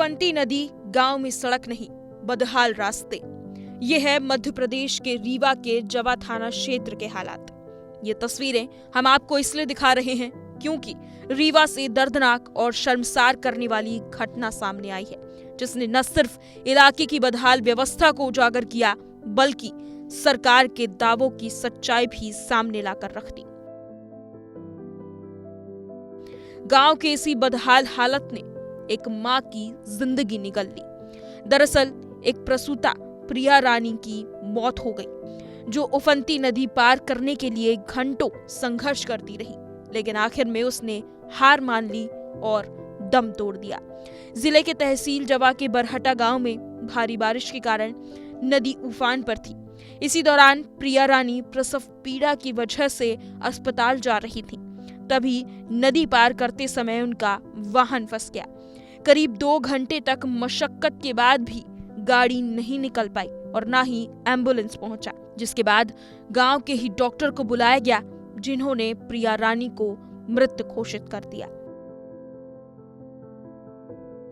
उफनती नदी, गांव में सड़क नहीं, बदहाल रास्ते। ये है मध्य प्रदेश के रीवा के जवा थाना क्षेत्र के हालात। ये तस्वीरें हम आपको इसलिए दिखा रहे हैं क्योंकि रीवा से दर्दनाक और शर्मसार करने वाली घटना सामने आई है, जिसने न सिर्फ इलाके की बदहाल व्यवस्था को उजागर किया बल्कि सरकार के दावों की सच्चाई भी सामने लाकर रख दी। गांव के इसी बदहाल हालत ने एक मां की जिंदगी निगल ली। दरअसल एक प्रसूता प्रिया रानी की मौत हो गई, जो उफनती नदी पार करने के लिए घंटों संघर्ष करती रही, लेकिन आखिर में उसने हार मान ली और दम तोड़ दिया। जिले के तहसील जवा के बरहटा गांव में भारी बारिश के कारण नदी उफान पर थी। इसी दौरान प्रिया रानी प्रसव पीड़ा की वजह से अस्पताल जा रही थी। तभी नदी पार करते समय उनका वाहन फंस गया। करीब 2 घंटे तक मशक्कत के बाद भी गाड़ी नहीं निकल पाई और ना ही एम्बुलेंस पहुंचा, जिसके बाद गांव के ही डॉक्टर को बुलाया गया, जिन्होंने प्रिया रानी को मृत घोषित कर दिया।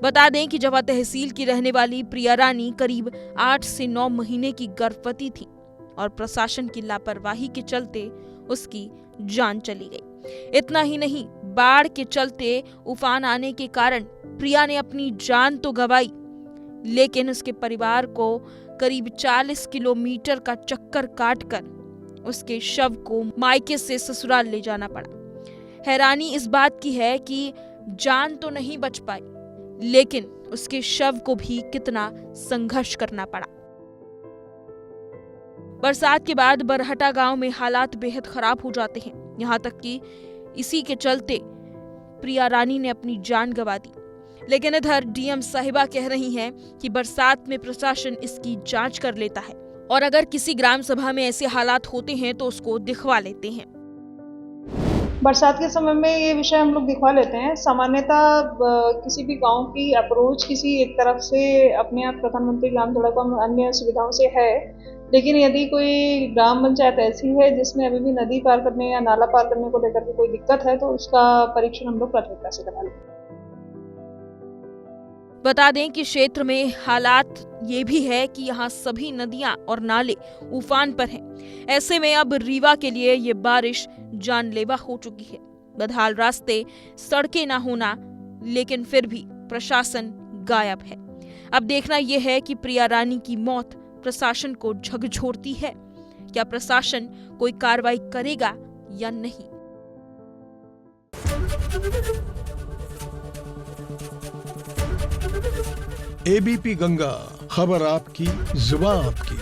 बता दें कि जवा तहसील की रहने वाली प्रिया रानी करीब 8 से 9 महीने की गर्भवती थी और प्रशासन की लापरवाही के चलते उसकी जान चली गई। इतना ही नहीं, बाढ़ के चलते उफान आने के कारण प्रिया ने अपनी जान तो गंवाई, लेकिन उसके परिवार को करीब 40 किलोमीटर का चक्कर काटकर उसके शव को मायके से ससुराल ले जाना पड़ा। हैरानी इस बात की है कि जान तो नहीं बच पाई, लेकिन उसके शव को भी कितना संघर्ष करना पड़ा। बरसात के बाद बरहटा गांव में हालात बेहद खराब हो जाते हैं। यहाँ तक कि इसी के चलते प्रिया रानी ने अपनी जान गंवा दी। लेकिन इधर डीएम साहिबा कह रही हैं कि बरसात में प्रशासन इसकी जांच कर लेता है और अगर किसी ग्राम सभा में ऐसे हालात होते हैं तो उसको दिखवा लेते हैं। बरसात के समय में ये विषय हम लोग दिखवा लेते हैं। सामान्यतः किसी भी गांव की अप्रोच किसी एक तरफ से अपने आप प्रधानमंत्री ग्राम सड़क और अन्य सुविधाओं से है, लेकिन यदि कोई ग्राम पंचायत ऐसी है जिसमें अभी भी नदी पार करने या नाला पार करने को लेकर के कोई दिक्कत है तो उसका परीक्षण हम लोग प्राथमिकता से करा लेते हैं। बता दें कि क्षेत्र में हालात ये भी है कि यहाँ सभी नदियां और नाले उफान पर हैं। ऐसे में अब रीवा के लिए ये बारिश जानलेवा हो चुकी है। बदहाल रास्ते, सड़कें ना होना, लेकिन फिर भी प्रशासन गायब है। अब देखना यह है कि प्रिया रानी की मौत प्रशासन को झकझोरती है। क्या प्रशासन कोई कार्रवाई करेगा या नहीं? एबीपी गंगा, खबर आपकी, जुबान आपकी।